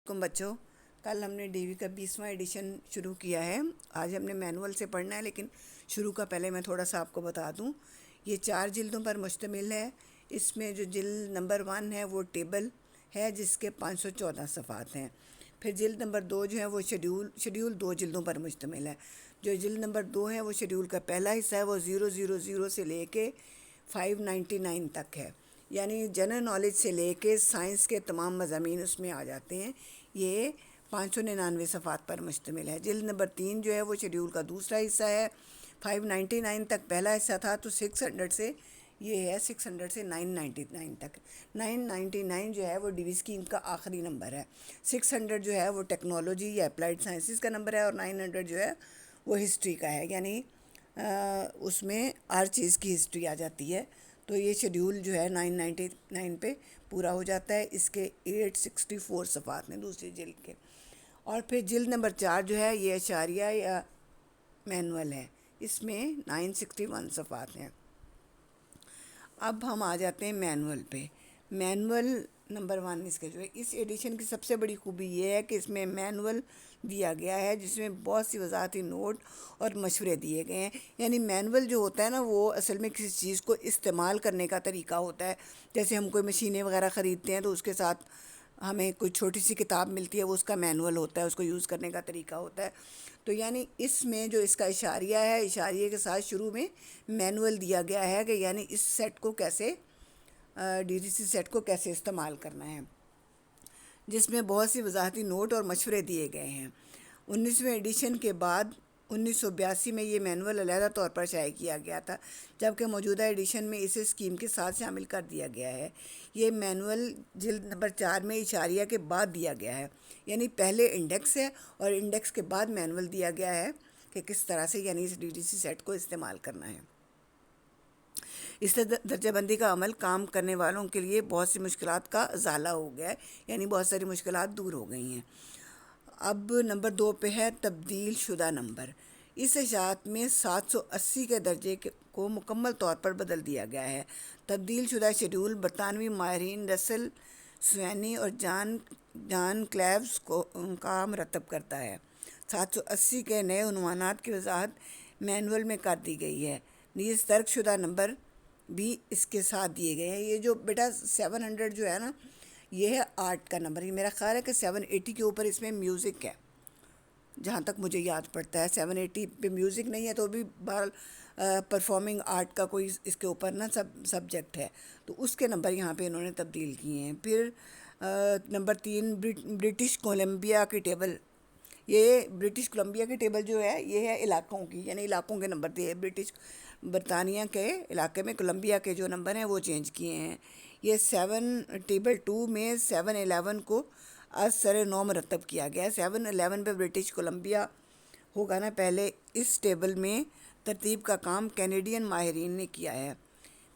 علیکم بچوں. کل ہم نے ڈی وی کا 20واں ایڈیشن شروع کیا ہے. آج ہم نے مینول سے پڑھنا ہے، لیکن شروع کا پہلے میں تھوڑا سا آپ کو بتا دوں. یہ 4 جلدوں پر مشتمل ہے. اس میں جو جلد نمبر 1 ہے وہ ٹیبل ہے جس کے 514 صفحات ہیں. پھر جلد نمبر 2 جو ہے وہ شیڈیول 2 جلدوں پر مشتمل ہے. جو جلد نمبر 2 ہے وہ شیڈیول کا پہلا حصہ ہے، وہ 000 سے لے کے 599 تک ہے. یعنی جنرل نالج سے لے کے سائنس کے تمام مضامین اس میں آ جاتے ہیں. یہ 599 صفحات پر مشتمل ہے. جلد نمبر 3 جو ہے وہ شیڈیول کا دوسرا حصہ ہے. 599 تک پہلا حصہ تھا، تو 600 سے یہ ہے 600 سے 999 تک. 999 جو ہے وہ ڈی وی اسکیم کا آخری نمبر ہے. 600 جو ہے وہ ٹیکنالوجی یا اپلائیڈ سائنسز کا نمبر ہے، اور 900 جو ہے وہ ہسٹری کا ہے. یعنی اس میں ہر چیز کی ہسٹری آ جاتی ہے. تو یہ شیڈیول جو ہے 999 پہ پورا ہو جاتا ہے. اس کے 864 صفحات ہیں دوسری جلد کے. اور پھر جلد نمبر 4 جو ہے یہ اشاریہ یا مینول ہے. اس میں 961 صفحات ہیں. اب ہم آ جاتے ہیں مینول پہ. مینول نمبر 1 اس کے جو ہے، اس ایڈیشن کی سب سے بڑی خوبی یہ ہے کہ اس میں مینول دیا گیا ہے جس میں بہت سی وضاحتی نوٹ اور مشورے دیے گئے ہیں. یعنی مینول جو ہوتا ہے نا، وہ اصل میں کسی چیز کو استعمال کرنے کا طریقہ ہوتا ہے. جیسے ہم کوئی مشینیں وغیرہ خریدتے ہیں تو اس کے ساتھ ہمیں کوئی چھوٹی سی کتاب ملتی ہے، وہ اس کا مینول ہوتا ہے، اس کو یوز کرنے کا طریقہ ہوتا ہے. تو یعنی اس میں جو اس کا اشاریہ ہے، اشاریے کے ساتھ شروع میں مینول دیا گیا ہے کہ یعنی اس سیٹ کو کیسے ڈی ٹی سی سیٹ کو کیسے استعمال کرنا ہے، جس میں بہت سی وضاحتی نوٹ اور مشورے دیے گئے ہیں. 19ویں ایڈیشن کے بعد 1982 میں یہ مینول علیحدہ طور پر شائع کیا گیا تھا، جبکہ موجودہ ایڈیشن میں اسے اسکیم کے ساتھ شامل کر دیا گیا ہے. یہ مینول جلد نمبر 4 میں اشاریہ کے بعد دیا گیا ہے. یعنی پہلے انڈیکس ہے اور انڈیکس کے بعد مینول دیا گیا ہے کہ کس طرح سے یعنی اس ڈی ٹی سی سیٹ کو استعمال کرنا ہے. اس درجہ بندی کا عمل کام کرنے والوں کے لیے بہت سی مشکلات کا ازالہ ہو گیا ہے. یعنی بہت ساری مشکلات دور ہو گئی ہیں. اب نمبر 2 پہ ہے تبدیل شدہ نمبر. اس اشاعت میں 780 کے درجے کو مکمل طور پر بدل دیا گیا ہے. تبدیل شدہ شیڈیول برطانوی ماہرین رسل سوینی اور جان کلیوز کا مرتب کرتا ہے. 780 کے نئے عنوانات کی وضاحت مینول میں کر دی گئی ہے. نیز ترک شدہ نمبر بھی اس کے ساتھ دیے گئے ہیں. یہ جو بیٹا 700 جو ہے نا، یہ ہے آرٹ کا نمبر. یہ میرا خیال ہے کہ 780 کے اوپر اس میں میوزک ہے، جہاں تک مجھے یاد پڑتا ہے. 780 پہ میوزک نہیں ہے تو بھی بہرحال پرفارمنگ آرٹ کا کوئی اس کے اوپر نا سبجیکٹ ہے، تو اس کے نمبر یہاں پہ انہوں نے تبدیل کیے ہیں. پھر نمبر 3 برٹش کولمبیا کی ٹیبل. یہ برٹش کولمبیا کی ٹیبل جو ہے یہ ہے علاقوں کی، یعنی علاقوں کے نمبر دیے. برطانیہ کے علاقے میں کولمبیا کے جو نمبر ہیں وہ چینج کیے ہیں. یہ ٹیبل 2 میں 711 کو از سر نو مرتب کیا گیا ہے. 711 پہ برٹش کولمبیا ہوگا نا پہلے. اس ٹیبل میں ترتیب کا کام کینیڈین ماہرین نے کیا ہے.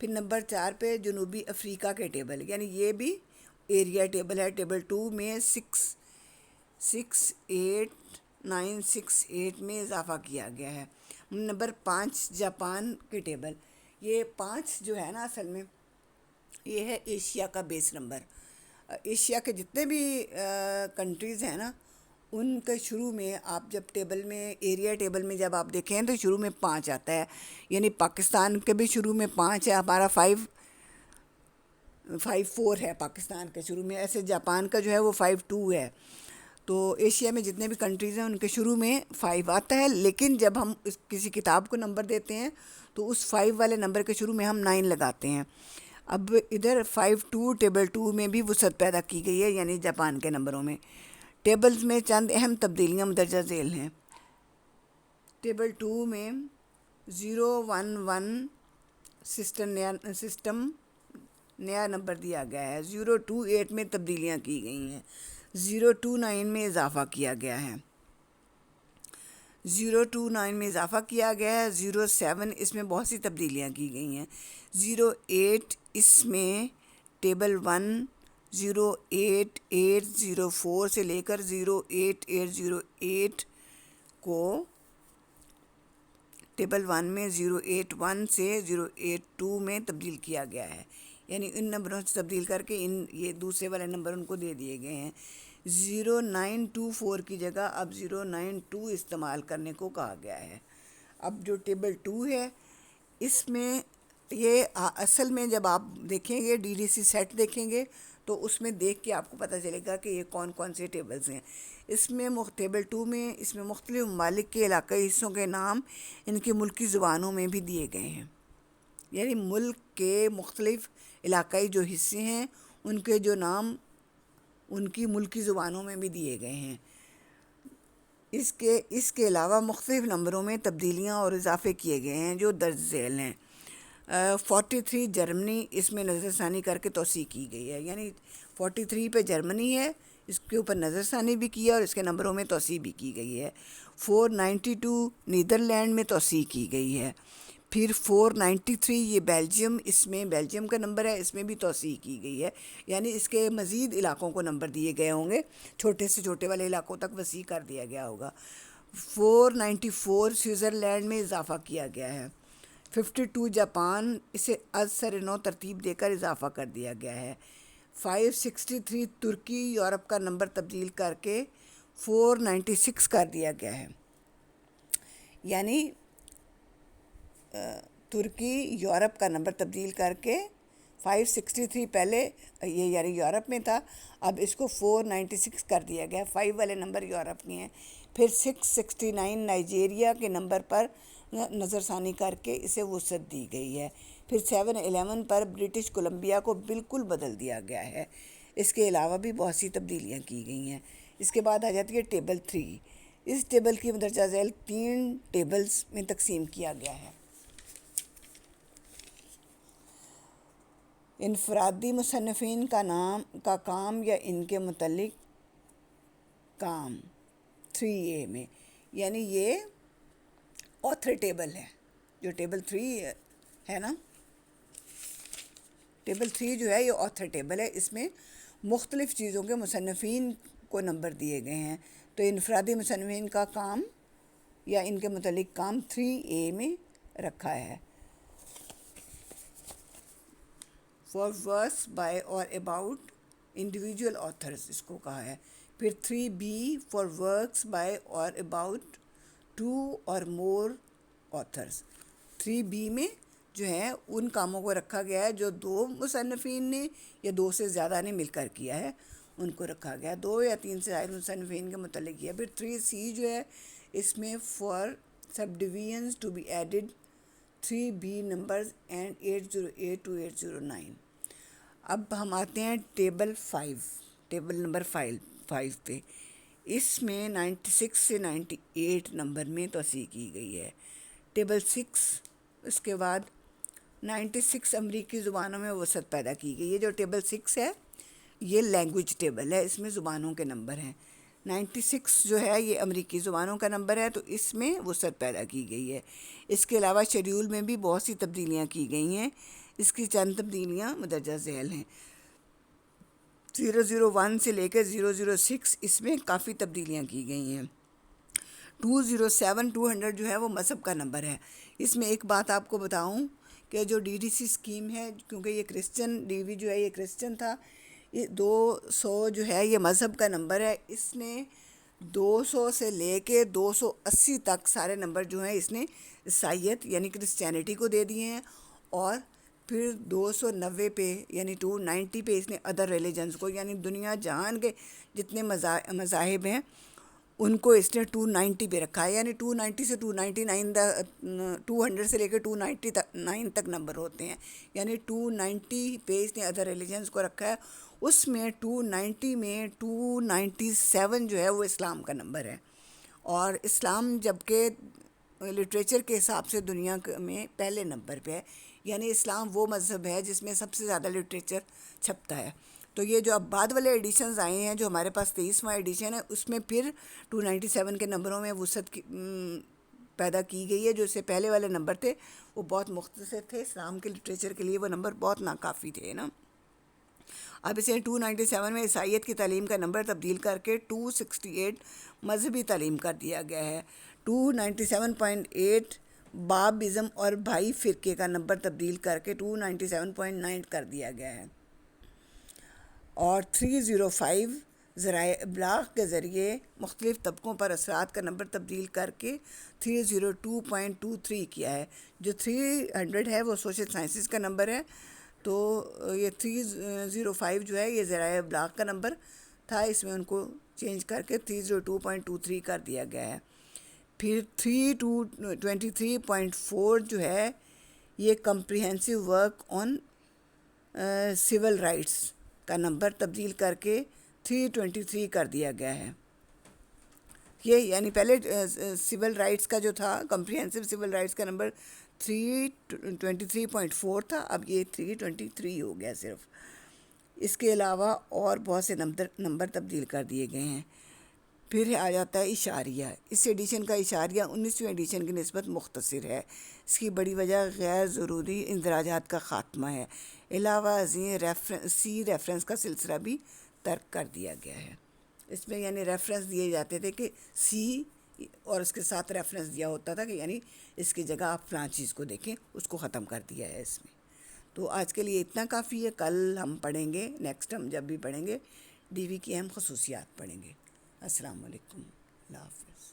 پھر نمبر 4 پہ جنوبی افریقہ کے ٹیبل، یعنی یہ بھی ایریا ٹیبل ہے. ٹیبل 2 میں 68968 میں اضافہ کیا گیا ہے. نمبر 5 جاپان کے ٹیبل. یہ 5 جو ہے نا اصل میں یہ ہے ایشیا کا بیس نمبر. ایشیا کے جتنے بھی کنٹریز ہیں نا، ان کے شروع میں آپ جب ٹیبل میں ایریا ٹیبل میں جب آپ دیکھیں تو شروع میں 5 آتا ہے. یعنی پاکستان کے بھی شروع میں 5 ہے. ہمارا 5.4 ہے پاکستان کے شروع میں. ایسے جاپان کا جو ہے وہ 5.2 ہے. تو ایشیا میں جتنے بھی کنٹریز ہیں ان کے شروع میں 5 آتا ہے. لیکن جب ہم کسی کتاب کو نمبر دیتے ہیں تو اس 5 والے نمبر کے شروع میں ہم 9 لگاتے ہیں. اب ادھر 5.2 ٹیبل 2 میں بھی وسعت پیدا کی گئی ہے، یعنی جاپان کے نمبروں میں. ٹیبلز میں چند اہم تبدیلیاں مندرجہ ذیل ہیں. ٹیبل 2 میں 011 سسٹم نیا نمبر دیا گیا ہے. 028 میں تبدیلیاں کی گئی ہیں. 029 میں اضافہ کیا گیا ہے. 029 میں اضافہ کیا گیا ہے. 07 اس میں بہت سی تبدیلیاں کی گئی ہیں. 08 اس میں ٹیبل 1 08804 سے لے کر 08808 کو ٹیبل 1 میں 081 سے 082 میں تبدیل کیا گیا ہے. یعنی ان نمبروں سے تبدیل کر کے یہ دوسرے والے نمبر ان کو دے دیے گئے ہیں. 0924 کی جگہ اب 092 استعمال کرنے کو کہا گیا ہے۔ اب جو ٹیبل 2 ہے اس میں یہ اصل میں جب آپ دیکھیں گے DDC سیٹ دیکھیں گے تو اس میں دیکھ کے آپ کو پتہ چلے گا کہ یہ کون کون سے ٹیبلز ہیں۔ اس میں ٹیبل 2 میں اس میں مختلف ممالک کے علاقائی حصوں کے نام ان کی ملکی زبانوں میں بھی دیے گئے ہیں، یعنی ملک کے مختلف علاقائی جو حصے ہیں ان کے جو نام ان کی ملکی زبانوں میں بھی دیے گئے ہیں۔ اس کے علاوہ مختلف نمبروں میں تبدیلیاں اور اضافے کیے گئے ہیں جو درج ذیل ہیں۔ 43 جرمنی، اس میں نظر ثانی کر کے توسیع کی گئی ہے، یعنی 43 پہ جرمنی ہے، اس کے اوپر نظر ثانی بھی کیا اور اس کے نمبروں میں توسیع بھی کی گئی ہے۔ 492 نیدرلینڈ میں توسیع کی گئی ہے۔ پھر 493 یہ بیلجیم، اس میں بیلجیم کا نمبر ہے، اس میں بھی توسیع کی گئی ہے، یعنی اس کے مزید علاقوں کو نمبر دیے گئے ہوں گے، چھوٹے سے چھوٹے والے علاقوں تک وسیع کر دیا گیا ہوگا۔ 494 سوئٹزرلینڈ میں اضافہ کیا گیا ہے۔ 52 جاپان، اسے از سر نو ترتیب دے کر اضافہ کر دیا گیا ہے۔ 563 ترکی، یورپ کا نمبر تبدیل کر کے 496 کر دیا گیا ہے، یعنی ترکی یورپ کا نمبر تبدیل کر کے 563 پہلے یہ یعنی یورپ میں تھا، اب اس کو 496 کر دیا گیا۔ 5 والے نمبر یورپ کے ہیں۔ پھر 669 نائجیریا کے نمبر پر نظر ثانی کر کے اسے وسعت دی گئی ہے۔ پھر 711 پر برٹش کولمبیا کو بالکل بدل دیا گیا ہے۔ اس کے علاوہ بھی بہت سی تبدیلیاں کی گئی ہیں۔ اس کے بعد آ جاتی ہے ٹیبل 3۔ اس ٹیبل کی مندرجہ ذیل 3 ٹیبلز میں تقسیم کیا گیا ہے۔ انفرادی مصنفین کا کام یا ان کے متعلق کام 3A میں، یعنی یہ آتھر ٹیبل ہے، جو ٹیبل 3 ہے نا، ٹیبل 3 جو ہے یہ آتھر ٹیبل ہے، اس میں مختلف چیزوں کے مصنفین کو نمبر دیے گئے ہیں۔ تو انفرادی مصنفین کا کام یا ان کے متعلق کام 3A میں رکھا ہے۔ فار ورکس بائی اور اباؤٹ انڈیویجول آتھرز اس کو کہا ہے۔ پھر 3B فار ورکس بائی اور اباؤٹ 2 اور مور آتھرز۔ 3B میں جو ہے ان کاموں کو رکھا گیا ہے جو 2 مصنفین نے یا 2 سے زیادہ نے مل کر کیا ہے، ان کو رکھا گیا، 2 یا 3 سے زائد مصنفین کے متعلق کیا۔ پھر 3C جو ہے اس میں for subdivisions to be added 3B numbers and 808 to 809۔ اب ہم آتے ہیں ٹیبل 5، ٹیبل نمبر 5 پہ۔ اس میں 96 سے 98 نمبر میں توسیع کی گئی ہے۔ ٹیبل 6، اس کے بعد 96 امریکی زبانوں میں وسعت پیدا کی گئی ہے۔ جو ٹیبل 6 ہے یہ لینگویج ٹیبل ہے، اس میں زبانوں کے نمبر ہیں۔ 96 جو ہے یہ امریکی زبانوں کا نمبر ہے، تو اس میں وسعت پیدا کی گئی ہے۔ اس کے علاوہ شیڈیول میں بھی بہت سی تبدیلیاں کی گئی ہیں، اس کی چند تبدیلیاں مندرجہ ذیل ہیں۔ 001 سے لے کے 006 اس میں کافی تبدیلیاں کی گئی ہیں۔ 207 200 جو ہے وہ مذہب کا نمبر ہے۔ اس میں ایک بات آپ کو بتاؤں کہ جو DDC اسکیم ہے، کیونکہ یہ کرسچن DV جو ہے یہ کرسچن تھا، یہ 200 جو ہے یہ مذہب کا نمبر ہے۔ اس نے 200 سے لے کے 280 تک سارے نمبر جو ہیں اس نے عیسائیت یعنی کرسچینٹی کو دے دیے ہیں، اور پھر 290 پہ یعنی 290 پہ اس نے ادر ریلیجنز کو، یعنی دنیا جہان کے جتنے مذاہب ہیں ان کو اس نے 290 پہ رکھا ہے، یعنی 290 سے 299 200 سے لے کے 299 تک نمبر ہوتے ہیں، یعنی 290 پہ اس نے ادر ریلیجنز کو رکھا ہے۔ اس میں 290 میں 297 جو ہے وہ اسلام کا نمبر ہے، اور اسلام جبکہ لٹریچر کے حساب سے دنیا میں پہلے نمبر پہ ہے، یعنی اسلام وہ مذہب ہے جس میں سب سے زیادہ لٹریچر چھپتا ہے۔ تو یہ جو اب بعد والے ایڈیشنز آئے ہیں، جو ہمارے پاس 23واں ایڈیشن ہے، اس میں پھر 297 کے نمبروں میں وسعت پیدا کی گئی ہے۔ جو اس سے پہلے والے نمبر تھے وہ بہت مختصر تھے، اسلام کے لٹریچر کے لیے وہ نمبر بہت ناکافی تھے نا۔ اب اسے 297 میں عیسائیت کی تعلیم کا نمبر تبدیل کر کے 268 مذہبی تعلیم کر دیا گیا ہے۔ 297.8 بابزم اور بھائی فرقے کا نمبر تبدیل کر کے 297.9 کر دیا گیا ہے، اور 305 ذرائع ابلاغ کے ذریعے مختلف طبقوں پر اثرات کا نمبر تبدیل کر کے 302.23 کیا ہے. جو 300 ہے وہ سوشل سائنسز کا نمبر ہے، تو یہ 305 جو ہے یہ ذرائع ابلاغ کا نمبر تھا، اس میں ان کو چینج کر کے 302.23 کر دیا گیا ہے. پھر 23.4 جو ہے یہ comprehensive work on civil rights کا نمبر تبدیل کر کے 323 کر دیا گیا ہے. یہ یعنی پہلے سول رائٹس کا جو تھا کمپریہنسو سول رائٹس کا نمبر 323.4 تھا، اب یہ 323 ہو گیا صرف. اس کے علاوہ اور بہت سے نمبر تبدیل کر دیے گئے ہیں. پھر آ جاتا ہے اشاریہ. اس ایڈیشن کا اشاریہ 19ویں ایڈیشن کی نسبت مختصر ہے. اس کی بڑی وجہ غیر ضروری اندراجات کا خاتمہ ہے. علاوہ ازیں سی ریفرنس کا سلسلہ بھی ترک کر دیا گیا ہے. اس میں یعنی ریفرنس دیے جاتے تھے کہ سی اور اس کے ساتھ ریفرنس دیا ہوتا تھا کہ یعنی اس کی جگہ آپ فلاں چیز کو دیکھیں، اس کو ختم کر دیا ہے اس میں. تو آج کے لیے اتنا کافی ہے. کل ہم پڑھیں گے، نیکسٹ ہم جب بھی پڑھیں گے ڈی وی کی اہم خصوصیات پڑھیں گے. السلام علیکم، اللہ حافظ.